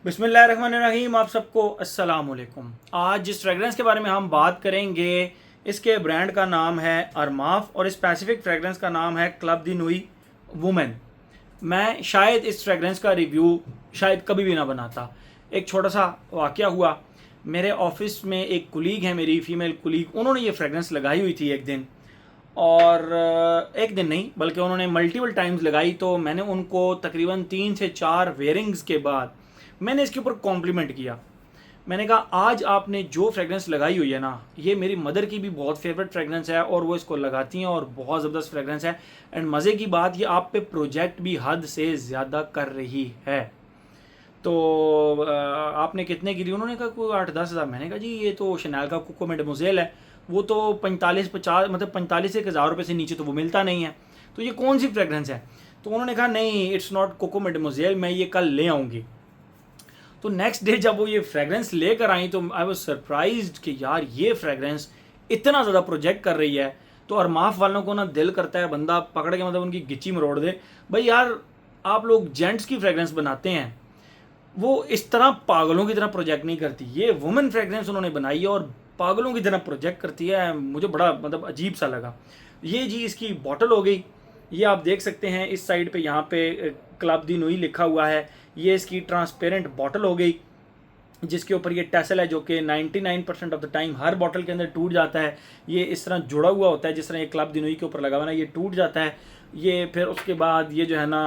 बिस्मिल्लाहिर्रहमानिर्रहीम। आप सबको अस्सलाम वालेकुम। आज जिस फ्रेगरेंस के बारे में हम बात करेंगे इसके ब्रांड का नाम है अरमाफ और स्पेसिफिक फ्रेगरेंस का नाम है क्लब दी नुई वुमेन। मैं शायद इस फ्रेगरेंस का रिव्यू शायद कभी भी ना बनाता। एक छोटा सा वाक़या हुआ। मेरे ऑफिस में एक कुलीग है, मेरी फ़ीमेल कुलीग, उन्होंने ये फ्रेगरेंस लगाई हुई थी एक दिन, और एक दिन नहीं बल्कि उन्होंने मल्टीपल टाइम्स लगाई। तो मैंने उनको तकरीबन 3 से 4 वेयरिंग्स के बाद मैंने इसके ऊपर कॉम्प्लीमेंट किया। मैंने कहा आज आपने जो फ्रेगरेंस लगाई हुई है ना, ये मेरी मदर की भी बहुत फेवरेट फ्रेगरेंस है और वो इसको लगाती हैं और बहुत ज़बरदस्त फ्रेगरेंस है। एंड मज़े की बात, ये आप पे प्रोजेक्ट भी हद से ज़्यादा कर रही है। तो आपने कितने की ली? उन्होंने कहा कोई 8-10 हज़ार। मैंने कहा जी ये तो शनैल का कोको मेडेमोज़ेल है, वो तो 45-50 मतलब 45-1 हज़ार रुपये से नीचे तो वो मिलता नहीं है, तो ये कौन सी फ्रेगरेंस है? तो उन्होंने कहा नहीं, इट्स नॉट कोको मेडेमोज़ेल, मैं ये कल ले आऊँगी। तो नेक्स्ट डे जब वो ये फ्रेगरेंस लेकर आई तो आई वाज सरप्राइज्ड कि यार ये फ्रेगरेंस इतना ज़्यादा प्रोजेक्ट कर रही है। तो अरमाफ वालों को ना दिल करता है बंदा पकड़ के मतलब उनकी गिच्ची मरोड़ दे। भाई यार, आप लोग जेंट्स की फ्रेगरेंस बनाते हैं, वो इस तरह पागलों की तरह प्रोजेक्ट नहीं करती। ये वुमेन फ्रेगरेंस उन्होंने बनाई है और पागलों की तरह प्रोजेक्ट करती है। मुझे बड़ा मतलब अजीब सा लगा। ये जी इसकी बॉटल हो गई, ये आप देख सकते हैं इस साइड पे, यहाँ पे क्लब दी नुई लिखा हुआ है। ये इसकी ट्रांसपेरेंट बॉटल हो गई जिसके ऊपर ये टैसल है जो कि 99% of the time her bottle के अंदर टूट जाता है। ये इस तरह जुड़ा हुआ होता है, जिस तरह ये क्लब दी नुई के ऊपर लगा हुआ ना, ये टूट जाता है। ये फिर उसके बाद ये जो है ना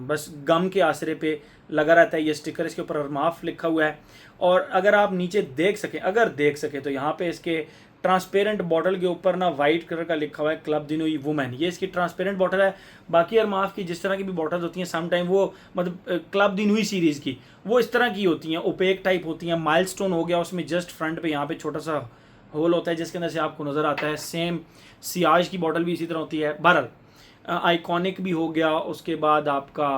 बस गम के आसरे पे लगा रहता है ये स्टिकर। इसके ऊपर अरमाफ लिखा हुआ है। और अगर आप नीचे देख सकें तो यहाँ पे इसके ट्रांसपेरेंट बॉटल के ऊपर ना वाइट कलर का लिखा हुआ है क्लब दी नुई वुमेन। ये इसकी ट्रांसपेरेंट बॉटल है। बाकी अरमाफ की जिस तरह की भी बॉटल्स होती हैं सम टाइम वो मतलब क्लब दी नुई सीरीज़ की वो इस तरह की होती हैं, ओपेक टाइप होती हैं। माइलस्टोन हो गया, उसमें जस्ट फ्रंट पे यहाँ पे छोटा सा होल होता है जिसके अंदर से आपको नज़र आता है। सेम सियाज की बॉटल भी इसी तरह होती है। बहरहाल आइकॉनिक भी हो गया, उसके बाद आपका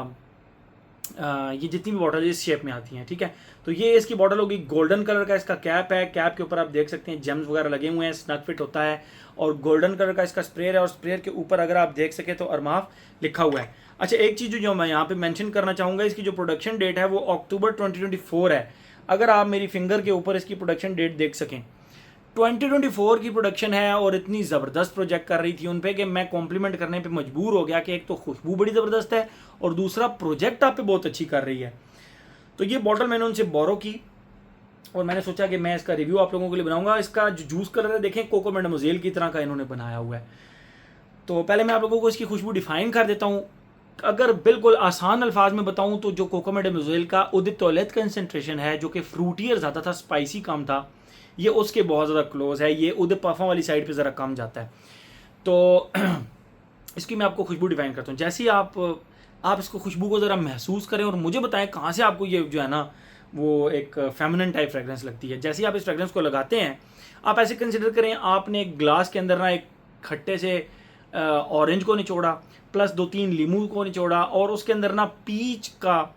ये जितनी भी बॉटल इस शेप में आती हैं, ठीक है। तो ये इसकी बॉटल होगी, गोल्डन कलर का इसका कैप है। कैप के ऊपर आप देख सकते हैं जेम्स वगैरह लगे हुए हैं, स्नग फिट होता है। और गोल्डन कलर का इसका स्प्रेयर है और स्प्रेयर के ऊपर अगर आप देख सके तो अरमाफ लिखा हुआ है। अच्छा, एक चीज़ जो मैं यहाँ पे मेंशन करना चाहूँगा, इसकी जो प्रोडक्शन डेट है वो अक्टूबर 2024 है। अगर आप मेरी फिंगर के ऊपर इसकी प्रोडक्शन डेट देख सकें, 2024 की प्रोडक्शन है और इतनी ज़बरदस्त प्रोजेक्ट कर रही थी उन पे कि मैं कॉम्प्लीमेंट करने पे मजबूर हो गया कि एक तो खुशबू बड़ी ज़बरदस्त है और दूसरा प्रोजेक्ट आप पे बहुत अच्छी कर रही है। तो ये बॉटल मैंने उनसे बोरो की और मैंने सोचा कि मैं इसका रिव्यू आप लोगों के लिए बनाऊंगा। इसका जो जूस कलर है देखें, कोको मेडेमोज़ेल की तरह का इन्होंने बनाया हुआ है। तो पहले मैं आप लोगों को इसकी खुशबू डिफाइन कर देता हूँ। अगर बिल्कुल आसान अल्फाज में बताऊँ तो जो कोको मेडेमोज़ेल का उद तौलेत कंसनट्रेशन है जो कि फ्रूटियर ज़्यादा था, स्पाइसी कम था, ये उसके बहुत ज़्यादा क्लोज है। ये उद पफा वाली साइड पे ज़रा कम जाता है। तो इसकी मैं आपको खुशबू डिफाइन करता हूँ। जैसे ही आप इसको खुशबू को ज़रा महसूस करें और मुझे बताएं कहाँ से आपको ये जो है ना वो एक फेमिनिन टाइप फ्रेगरेंस लगती है। जैसे ही आप इस फ्रेगरेंस को लगाते हैं, आप ऐसे कंसिडर करें आपने एक ग्लास के अंदर ना एक खट्टे से ऑरेंज को निचोड़ा, प्लस 2-3 लीमू को निचोड़ा और उसके अंदर ना पीच का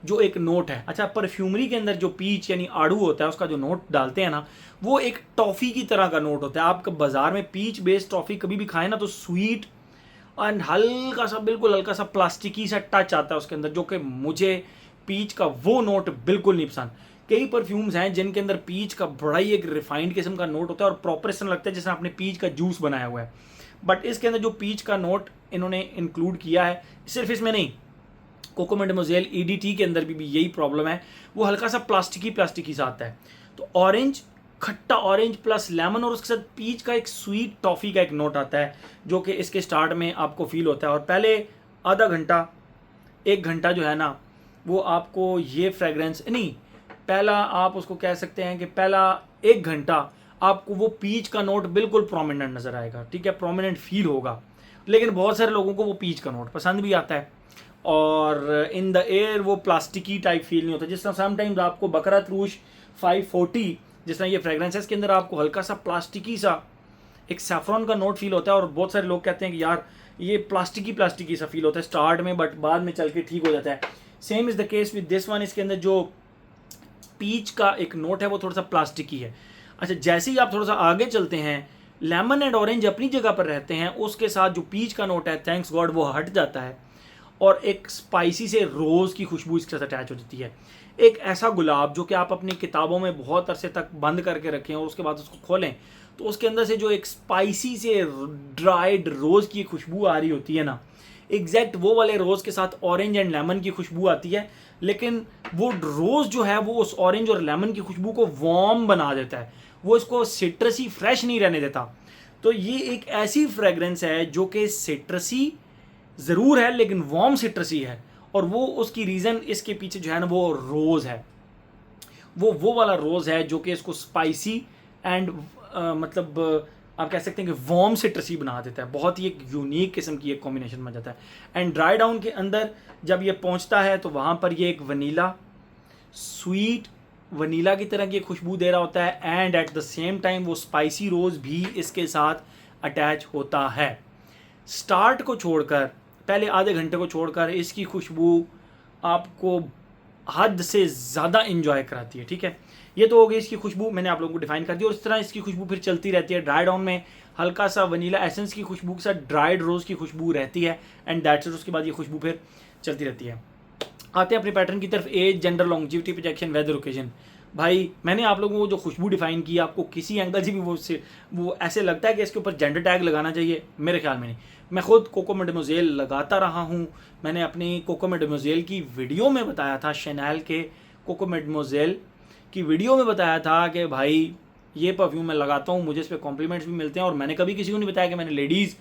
जो एक नोट है। अच्छा, परफ्यूमरी के अंदर जो पीच यानी आड़ू होता है उसका जो नोट डालते हैं ना, वो एक टॉफ़ी की तरह का नोट होता है। आप बाज़ार में पीच बेस्ड टॉफ़ी कभी भी खाएं ना तो स्वीट एंड हल्का सा, बिल्कुल हल्का सा प्लास्टिकी सा टच आता है उसके अंदर, जो कि मुझे पीच का वो नोट बिल्कुल नहीं पसंद। कई परफ्यूम्स हैं जिनके अंदर पीच का बड़ा ही एक रिफाइंड किस्म का नोट होता है और प्रॉपर इस तरह लगता है जैसे आपने पीच का जूस बनाया हुआ है। बट इसके अंदर जो पीच का नोट इन्होंने इंक्लूड किया है, सिर्फ इसमें नहीं, कोको मेडेमोज़ेल ईडीटी के अंदर भी यही प्रॉब्लम है, वो हल्का सा प्लास्टिकी सा आता है। तो ऑरेंज, खट्टा ऑरेंज प्लस लेमन और उसके साथ पीच का एक स्वीट टॉफ़ी का एक नोट आता है जो कि इसके स्टार्ट में आपको फील होता है। और पहले आधा घंटा 1 घंटा जो है ना वो आपको ये फ्रेगरेंस नहीं, पहला आप उसको कह सकते हैं कि पहला 1 घंटा आपको वो पीच का नोट बिल्कुल प्रोमिनेंट नज़र आएगा, ठीक है, प्रोमिनेंट फील होगा। लेकिन बहुत सारे लोगों को वो पीच का नोट पसंद भी आता है और इन द एयर वो प्लास्टिकी टाइप फील नहीं होता। जिस तरह समटाइम्स आपको बकरा त्रूश 540 जिस तरह ये फ्रेगरेंस है, इसके अंदर आपको हल्का सा प्लास्टिकी सा एक सैफरॉन का नोट फील होता है और बहुत सारे लोग कहते हैं कि यार ये प्लास्टिकी सा फील होता है स्टार्ट में, बट बाद में चल के ठीक हो जाता है। Same is the case with this one. इसके अंदर जो पीच का एक नोट है वो थोड़ा सा प्लास्टिकी है। अच्छा, जैसे ही आप थोड़ा सा आगे चलते हैं, लेमन एंड ऑरेंज अपनी जगह पर रहते हैं, उसके साथ जो पीच का नोट है थैंक्स गॉड वो हट जाता है और एक स्पाइसी से रोज़ की खुशबू इसके साथ अटैच हो जाती है। एक ऐसा गुलाब जो कि आप अपनी किताबों में बहुत अरसे तक बंद करके रखें और उसके बाद उसको खोलें तो उसके अंदर से जो एक स्पाइसी से ड्राइड रोज़ की खुशबू आ रही होती है ना, एग्जैक्ट वो वाले रोज़ के साथ ऑरेंज एंड लेमन की खुशबू आती है, लेकिन वो रोज़ जो है वो उस ऑरेंज और लेमन की खुशबू को वार्म बना देता है, वो इसको सिट्रसी फ्रेश नहीं रहने देता। तो ये एक ऐसी फ्रेगरेंस है जो कि सिट्रसी ज़रूर है लेकिन वार्म सिट्रसी है, और वो उसकी रीज़न इसके पीछे जो है ना वो रोज़ है, वो वाला रोज़ है जो कि इसको स्पाइसी एंड मतलब आप कह सकते हैं कि वार्म सिट्रसी बना देता है। बहुत ही एक यूनिक किस्म की एक कॉम्बिनेशन बन जाता है। एंड ड्राई डाउन के अंदर जब ये पहुंचता है तो वहाँ पर ये एक वनीला, स्वीट वनीला की तरह की खुशबू दे रहा होता है, and at the same time वो स्पाइसी रोज़ भी इसके साथ अटैच होता है। स्टार्ट को छोड़कर, पहले आधे घंटे को छोड़कर इसकी खुशबू आपको हद से ज़्यादा इंजॉय कराती है। ठीक है, ये तो हो गई इसकी खुशबू, मैंने आप लोगों को डिफाइन कर दी। और इस तरह इसकी खुशबू फिर चलती रहती है। ड्राई डाउन में हल्का सा वनीला एसेंस की खुशबू के साथ ड्राइड रोज़ की खुशबू रहती है, एंड दैट्स इट। उसके बाद ये खुशबू फिर चलती रहती है। आते हैं अपने पैटर्न की तरफ। Age, gender, longevity, projection, weather, occasion. भाई मैंने आप लोगों को जो खुशबू डिफाइन की, आपको किसी एंगल से भी वो ऐसे लगता है कि इसके ऊपर जेंडर टैग लगाना चाहिए? मेरे ख्याल में नहीं। मैं खुद कोको मैडेमोज़ेल लगाता रहा हूँ। मैंने अपनी कोको मैडेमोज़ेल की वीडियो में बताया था, शैनल के कोको मैडेमोज़ेल की वीडियो में बताया था कि भाई ये परफ्यूम मैं लगाता हूँ, मुझे इस पर कॉम्प्लीमेंट्स भी मिलते हैं, और मैंने कभी किसी को नहीं बताया कि मैंने लेडीज़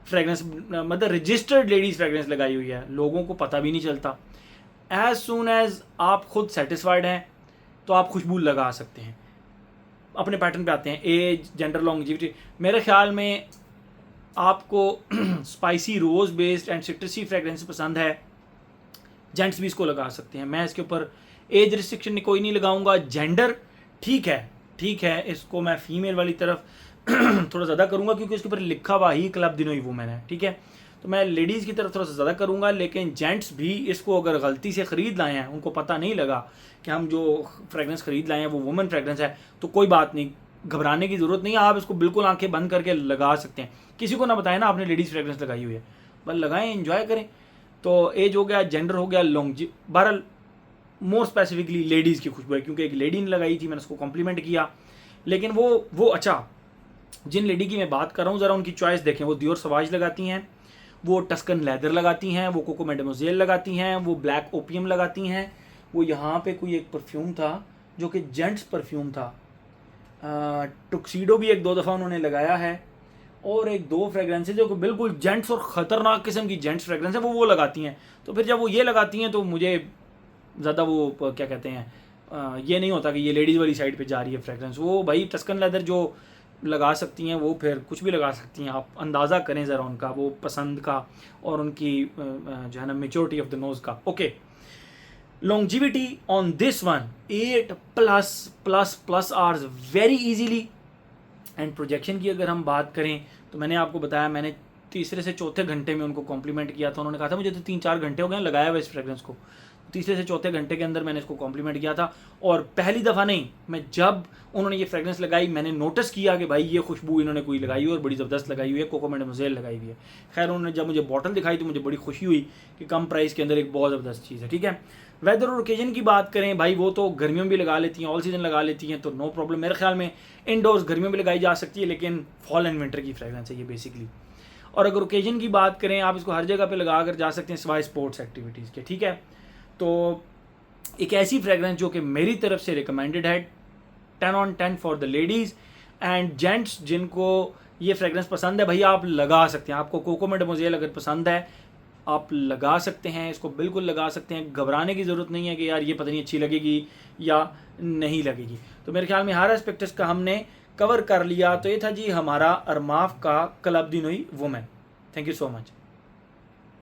फ्रेगरेंस मतलब रजिस्टर्ड लेडीज़ फ्रेगरेंस लगाई हुई है। लोगों को पता भी नहीं चलता। एज सुन एज आप खुद सेटिस्फाइड हैं तो आप खुशबू लगा सकते हैं। अपने पैटर्न पे आते हैं। Age, gender, longevity. मेरे ख्याल में आपको spicy rose based and citrusy fragrance पसंद है, जेंट्स भी इसको लगा सकते हैं। मैं इसके ऊपर एज रिस्ट्रिक्शन कोई नहीं लगाऊंगा। जेंडर ठीक है, इसको मैं फीमेल वाली तरफ थोड़ा ज़्यादा करूंगा क्योंकि इसके ऊपर लिखा हुआ ही क्लब दी नुई वुमेन है। ठीक है, तो मैं लेडीज़ की तरफ थोड़ा सा ज़्यादा करूंगा, लेकिन जेंट्स भी इसको अगर गलती से ख़रीद लाए हैं, उनको पता नहीं लगा कि हम जो फ्रेगरेंस ख़रीद लाए हैं वो वुमेन फ्रेगरेंस है, तो कोई बात नहीं, घबराने की ज़रूरत नहीं है। आप इसको बिल्कुल आंखें बंद करके लगा सकते हैं। किसी को ना बताएं ना आपने लेडीज़ फ्रेगरेंस लगाई हुई है, बस लगाएं, एंजॉय करें। तो एज हो गया, जेंडर हो गया, बहरहाल मोर स्पेसिफिकली लेडीज़ की खुशबू है क्योंकि एक लेडी ने लगाई थी, मैंने उसको कॉम्प्लीमेंट किया। लेकिन वो अच्छा, जिन लेडी की मैं बात कर रहा हूँ ज़रा उनकी चॉइस देखें। वो दियोर सवाज लगाती हैं, वो टस्कन लेदर लगाती हैं, वो कोको मैडेमोज़ेल लगाती हैं, वो ब्लैक ओपियम लगाती हैं। वो यहाँ पे कोई एक परफ्यूम था जो कि जेंट्स परफ्यूम था, टुक्सीडो भी एक दो दफ़ा उन्होंने लगाया है, और एक दो फ्रेगरेंसेज जो कि बिल्कुल जेंट्स और ख़तरनाक किस्म की जेंट्स फ्रेगरेंस है वो लगाती हैं। तो फिर जब वो ये लगाती हैं तो मुझे ज़्यादा वो क्या कहते हैं, ये नहीं होता कि ये लेडीज़ वाली साइड पे जा रही है फ्रेगरेंस। वो भाई टस्कन लेदर जो लगा सकती हैं वो फिर कुछ भी लगा सकती हैं। आप अंदाज़ा करें ज़रा उनका वो पसंद का और उनकी जो है ना मेच्योरिटी ऑफ द नोज़ का। Okay, longevity on this one 8+ hours very easily. And projection की अगर हम बात करें तो मैंने आपको बताया, मैंने तीसरे से चौथे घंटे में उनको कॉम्प्लीमेंट किया था। उन्होंने कहा था मुझे तो 3-4 घंटे हो गए लगाया हुआ इस फ्रेगरेंस को। तीसरे से चौथे घंटे के अंदर मैंने इसको कॉम्प्लीमेंट किया था, और पहली दफ़ा नहीं, मैं जब उन्होंने ये फ्रेगरेंस लगाई मैंने नोटिस किया कि भाई ये खुशबू इन्होंने कोई लगाई हुई और बड़ी ज़बरदस्त लगाई हुई है, कोको मैडेमोज़ेल लगाई हुई है। खैर उन्होंने जब मुझे बॉटल दिखाई तो मुझे बड़ी खुशी हुई कि कम प्राइस के अंदर एक बहुत ज़बरदस्त चीज़ है। ठीक है, वेदर और ओकेजन की बात करें, भाई वो तो गर्मियों में भी लगा लेती हैं, ऑल सीजन लगा लेती हैं, तो नो प्रॉब्लम। मेरे ख्याल में इनडोर्स गर्मियों में लगाई जा सकती है, लेकिन फॉल एंड विंटर की फ्रेगरेंस है ये बेसिकली। और अगर ओकेजन की बात करें, आप इसको हर जगह पे लगा कर जा सकते हैं सिवाय स्पोर्ट्स एक्टिविटीज़ के। ठीक है, तो एक ऐसी फ्रेगरेंस जो कि मेरी तरफ से रिकमेंडेड है, 10 on 10 for the ladies and gents. जिनको ये फ्रेगरेंस पसंद है भाई आप लगा सकते हैं। आपको कोको मैडेमोज़ेल अगर पसंद है आप लगा सकते हैं, इसको बिल्कुल लगा सकते हैं। घबराने की ज़रूरत नहीं है कि यार ये पता नहीं अच्छी लगेगी या नहीं लगेगी। तो मेरे ख्याल में हर एस्पेक्ट्स का हमने कवर कर लिया। तो ये था जी हमारा अरमाफ का club de nuit women. Thank you so much.